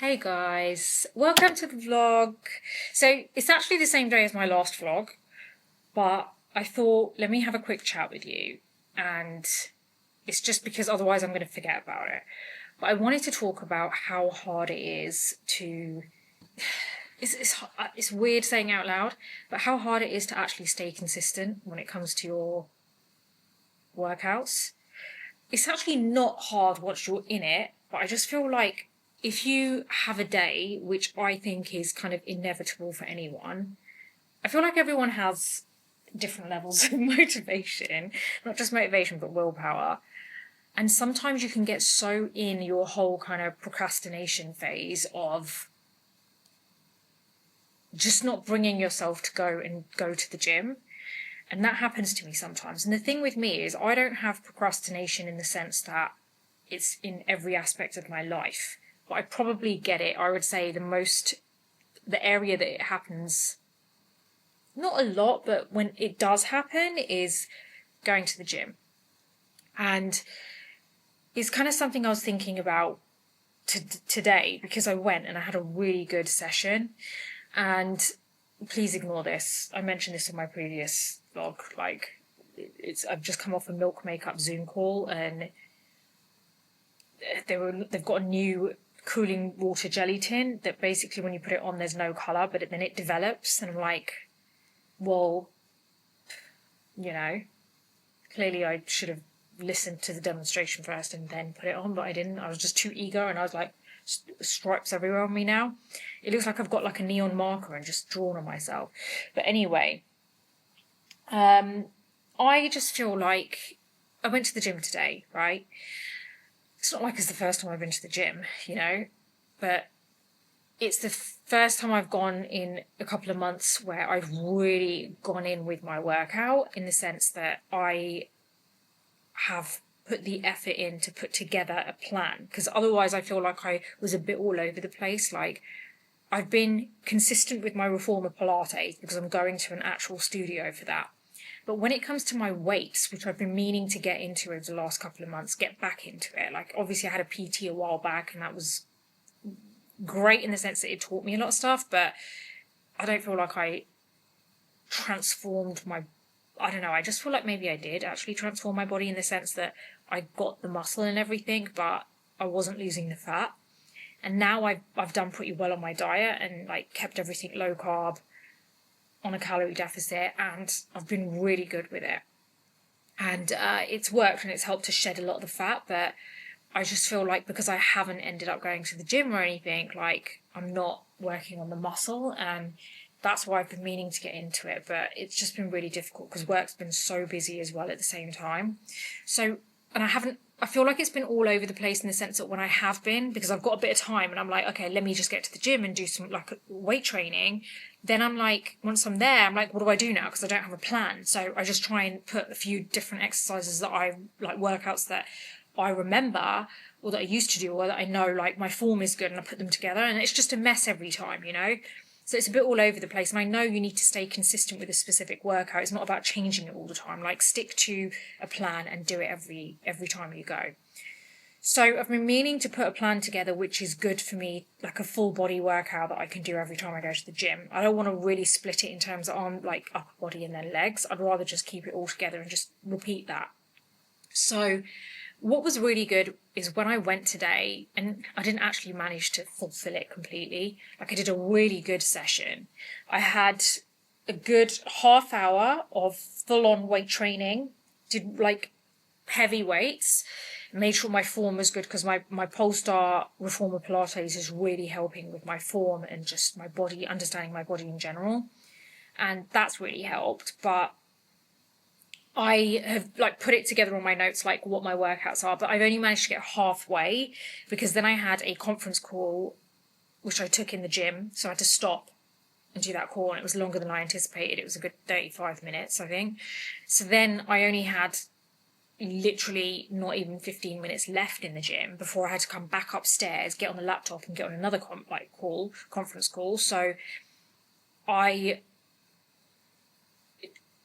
Hey guys, welcome to the vlog. So it's actually the same day as my last vlog, but I thought let me have a quick chat with you, and it's just because otherwise I'm going to forget about it. But I wanted to talk about how hard it is to. It's weird saying out loud, but how hard it is to actually stay consistent when it comes to your workouts. It's actually not hard once you're in it, but I just feel like if you have a day, which I think is kind of inevitable for anyone, I feel like everyone has different levels of motivation, not just motivation, but willpower. And sometimes you can get so in your whole kind of procrastination phase of just not bringing yourself to go to the gym. And that happens to me sometimes. And the thing with me is I don't have procrastination in the sense that it's in every aspect of my life. But I probably get it. I would say the area that it happens, not a lot, but when it does happen is going to the gym. And it's kind of something I was thinking about today because I went and I had a really good session. And please ignore this. I mentioned this in my previous vlog. I've just come off a milk makeup Zoom call, and they've got a new cooling water jelly tin that basically when you put it on there's no colour, but then it develops, and I'm like, well, clearly I should have listened to the demonstration first and then put it on, but I didn't. I was just too eager, and I was like, stripes everywhere on me now. It looks like I've got like a neon marker and just drawn on myself. But anyway, I just feel like I went to the gym today, right? It's not like it's the first time I've been to the gym, but it's the first time I've gone in a couple of months where I've really gone in with my workout, in the sense that I have put the effort in to put together a plan, because otherwise I feel like I was a bit all over the place. Like, I've been consistent with my reformer Pilates because I'm going to an actual studio for that. But when it comes to my weights, which I've been meaning to get into over the last couple of months, get back into it. Like, obviously I had a PT a while back and that was great in the sense that it taught me a lot of stuff, but I don't feel like I transformed I don't know, I just feel like maybe I did actually transform my body in the sense that I got the muscle and everything, but I wasn't losing the fat. And now I've done pretty well on my diet and like kept everything low carb, on a calorie deficit, and I've been really good with it. And it's worked and it's helped to shed a lot of the fat, but I just feel like because I haven't ended up going to the gym or anything, like I'm not working on the muscle, and that's why I've been meaning to get into it, but it's just been really difficult because work's been so busy as well at the same time. So, and I feel like it's been all over the place in the sense that when I have been, because I've got a bit of time and I'm like, okay, let me just get to the gym and do some like weight training. Then I'm like, once I'm there, I'm like, what do I do now? Because I don't have a plan. So I just try and put a few different exercises that I like, workouts that I remember or that I used to do or that I know like my form is good, and I put them together, and it's just a mess every time, So it's a bit all over the place, and I know you need to stay consistent with a specific workout. It's not about changing it all the time. Like, stick to a plan and do it every time you go. So I've been meaning to put a plan together which is good for me, like a full body workout that I can do every time I go to the gym. I don't want to really split it in terms of like upper body and then legs. I'd rather just keep it all together and just repeat that. So what was really good is when I went today, and I didn't actually manage to fulfill it completely. Like, I did a really good session. I had a good half hour of full-on weight training, did like heavy weights, made sure my form was good because my Polestar Reformer Pilates is really helping with my form and just my body, understanding my body in general. And that's really helped. But I have like put it together on my notes, like what my workouts are, but I've only managed to get halfway because then I had a conference call, which I took in the gym. So I had to stop and do that call, and it was longer than I anticipated. It was a good 35 minutes, I think. So then I only had literally not even 15 minutes left in the gym before I had to come back upstairs, get on the laptop and get on another conference call. So I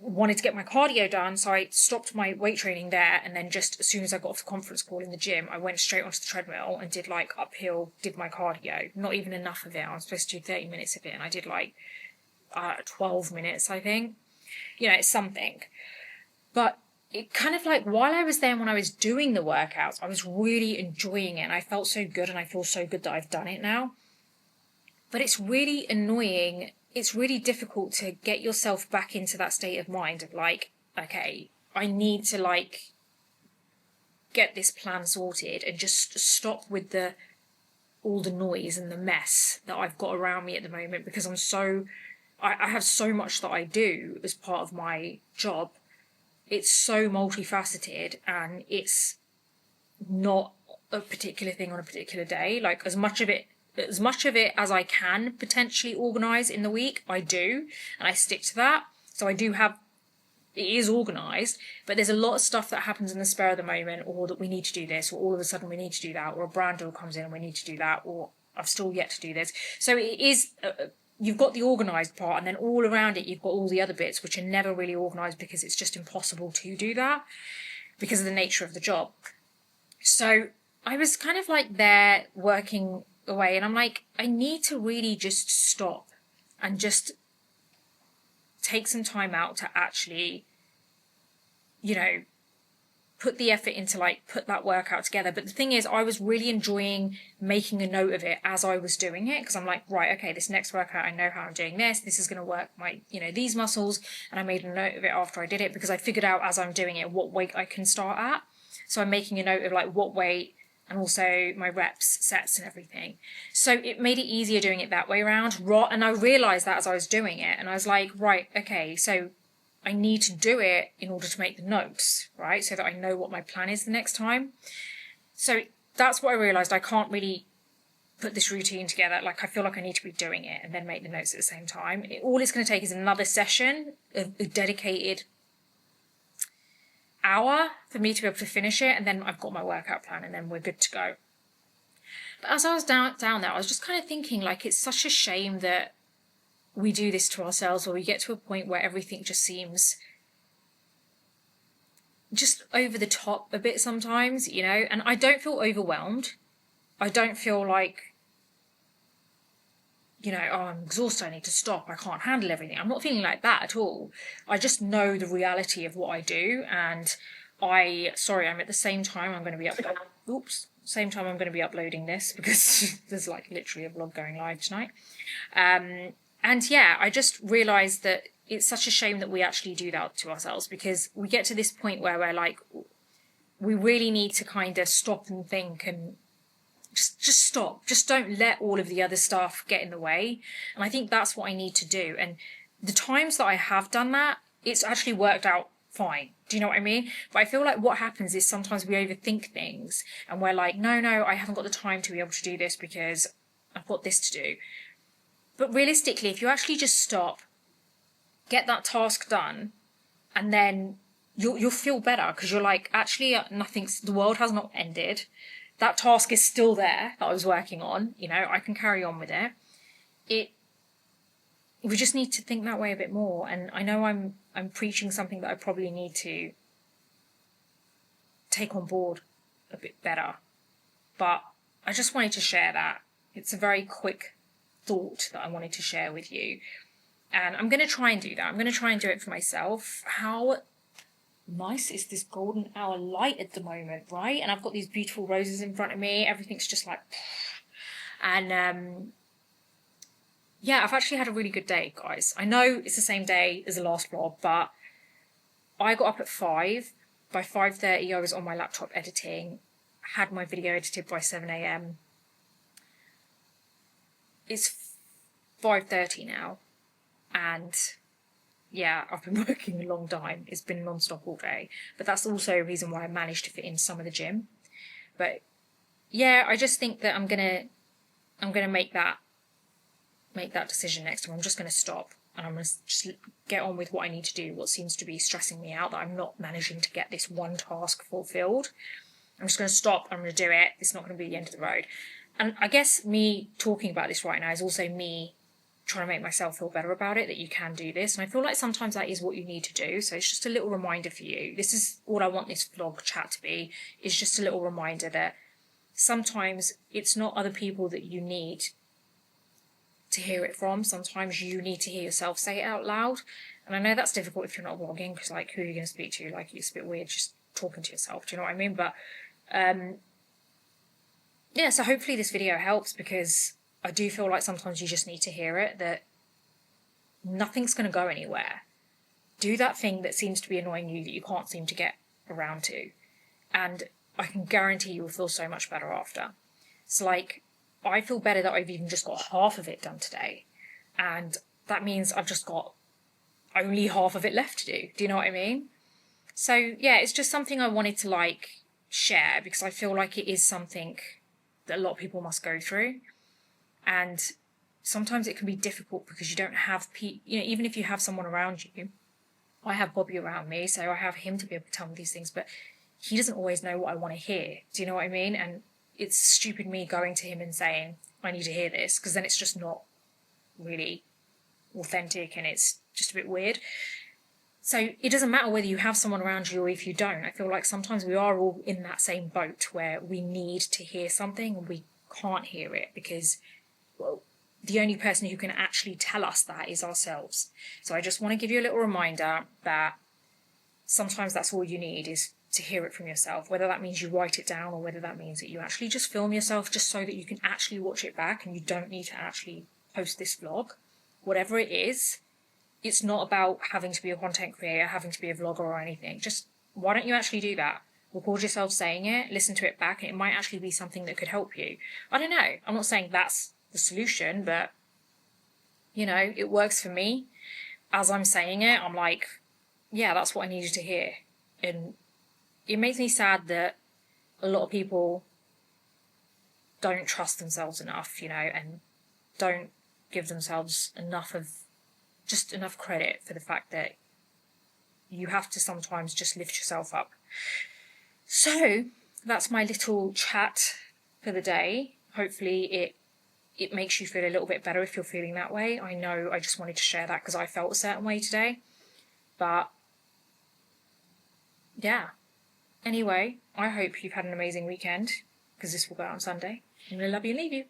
wanted to get my cardio done, so I stopped my weight training there, and then just as soon as I got off the conference call in the gym, I went straight onto the treadmill and did like uphill, did my cardio. Not even enough of it. I was supposed to do 30 minutes of it, and I did like 12 minutes, I think. You know, it's something. But it kind of like, while I was there and when I was doing the workouts, I was really enjoying it, and I felt so good, and I feel so good that I've done it now. But it's really annoying. It's really difficult to get yourself back into that state of mind of like, okay, I need to like get this plan sorted and just stop with all the noise and the mess that I've got around me at the moment, because I have so much that I do as part of my job. It's so multifaceted, and it's not a particular thing on a particular day. Like as much of it as I can potentially organise in the week, I do, and I stick to that. So it is organised, but there's a lot of stuff that happens in the spur of the moment, or that we need to do this, or all of a sudden we need to do that, or a brand deal comes in and we need to do that, or I've still yet to do this. So it is, you've got the organised part, and then all around it you've got all the other bits which are never really organised, because it's just impossible to do that because of the nature of the job. So I was kind of like there working away, and I'm like, I need to really just stop and just take some time out to actually, you know, put the effort into like put that workout together. But the thing is, I was really enjoying making a note of it as I was doing it, because I'm like, right, okay, this next workout, I know how I'm doing this is going to work my, you know, these muscles. And I made a note of it after I did it, because I figured out as I'm doing it what weight I can start at. So I'm making a note of like what weight, and also my reps, sets and everything. So it made it easier doing it that way around. And I realised that as I was doing it, and I was like, right, okay, so I need to do it in order to make the notes, right? So that I know what my plan is the next time. So that's what I realised. I can't really put this routine together. Like, I feel like I need to be doing it and then make the notes at the same time. All it's going to take is another session, a dedicated hour for me to be able to finish it, and then I've got my workout plan, and then we're good to go. But as I was down there, I was just kind of thinking, like, it's such a shame that we do this to ourselves, or we get to a point where everything just seems just over the top a bit sometimes, you know. And I don't feel overwhelmed. I don't feel like, you know, oh, I'm exhausted, I need to stop, I can't handle everything. I'm not feeling like that at all. I just know the reality of what I do, and I'm at the same time I'm going to be I'm going to be uploading this, because there's like literally a vlog going live tonight. And yeah, I just realised that it's such a shame that we actually do that to ourselves, because we get to this point where we're like, we really need to kind of stop and think and just stop. Just don't let all of the other stuff get in the way. And I think that's what I need to do. And the times that I have done that, it's actually worked out fine. Do you know what I mean? But I feel like what happens is sometimes we overthink things, and we're like, no, I haven't got the time to be able to do this because I've got this to do. But realistically, if you actually just stop, get that task done, and then you'll feel better, because you're like, actually, the world has not ended. That task is still there that I was working on. You know, I can carry on with it. We just need to think that way a bit more. And I know I'm preaching something that I probably need to take on board a bit better. But I just wanted to share that. It's a very quick thought that I wanted to share with you. And I'm going to try and do that. I'm going to try and do it for myself. How nice is this golden hour light at the moment, right? And I've got these beautiful roses in front of me. Everything's just like, and yeah, I've actually had a really good day, guys. I know it's the same day as the last vlog, but I got up at 5. By 5:30, I was on my laptop editing, had my video edited by 7 a.m. It's 5:30 now, and yeah, I've been working a long time. It's been non-stop all day. But that's also a reason why I managed to fit in some of the gym. But yeah, I just think that I'm gonna make that decision next time. I'm just gonna stop, and I'm gonna just get on with what I need to do, what seems to be stressing me out, that I'm not managing to get this one task fulfilled. I'm just gonna stop, I'm gonna do it. It's not gonna be the end of the road. And I guess me talking about this right now is also me trying to make myself feel better about it, that you can do this. And I feel like sometimes that is what you need to do. So it's just a little reminder for you. This is all I want this vlog chat to be, is just a little reminder that sometimes it's not other people that you need to hear it from. Sometimes you need to hear yourself say it out loud. And I know that's difficult if you're not vlogging, because like, who are you going to speak to? Like, it's a bit weird just talking to yourself. Do you know what I mean? But yeah, so hopefully this video helps, because I do feel like sometimes you just need to hear it, that nothing's going to go anywhere. Do that thing that seems to be annoying you that you can't seem to get around to. And I can guarantee you will feel so much better after. So like, I feel better that I've even just got half of it done today. And that means I've just got only half of it left to do. Do you know what I mean? So yeah, it's just something I wanted to like share, because I feel like it is something that a lot of people must go through. And sometimes it can be difficult because you don't have even if you have someone around you. I have Bobby around me, so I have him to be able to tell me these things, but he doesn't always know what I want to hear. Do you know what I mean? And it's stupid me going to him and saying, I need to hear this, because then it's just not really authentic and it's just a bit weird. So it doesn't matter whether you have someone around you or if you don't. I feel like sometimes we are all in that same boat where we need to hear something and we can't hear it because, well, the only person who can actually tell us that is ourselves. So I just want to give you a little reminder that sometimes that's all you need, is to hear it from yourself, whether that means you write it down or whether that means that you actually just film yourself just so that you can actually watch it back and you don't need to actually post this vlog. Whatever it is, it's not about having to be a content creator, having to be a vlogger or anything. Just why don't you actually do that? Record yourself saying it, listen to it back, and it might actually be something that could help you. I don't know. I'm not saying that's the solution, but, you know, it works for me. As I'm saying it, I'm like, yeah, that's what I needed to hear. And it makes me sad that a lot of people don't trust themselves enough, you know, and don't give themselves enough credit for the fact that you have to sometimes just lift yourself up. So that's my little chat for the day. Hopefully it makes you feel a little bit better if you're feeling that way. I know I just wanted to share that because I felt a certain way today. But yeah. Anyway, I hope you've had an amazing weekend, because this will go out on Sunday. I'm going to love you and leave you.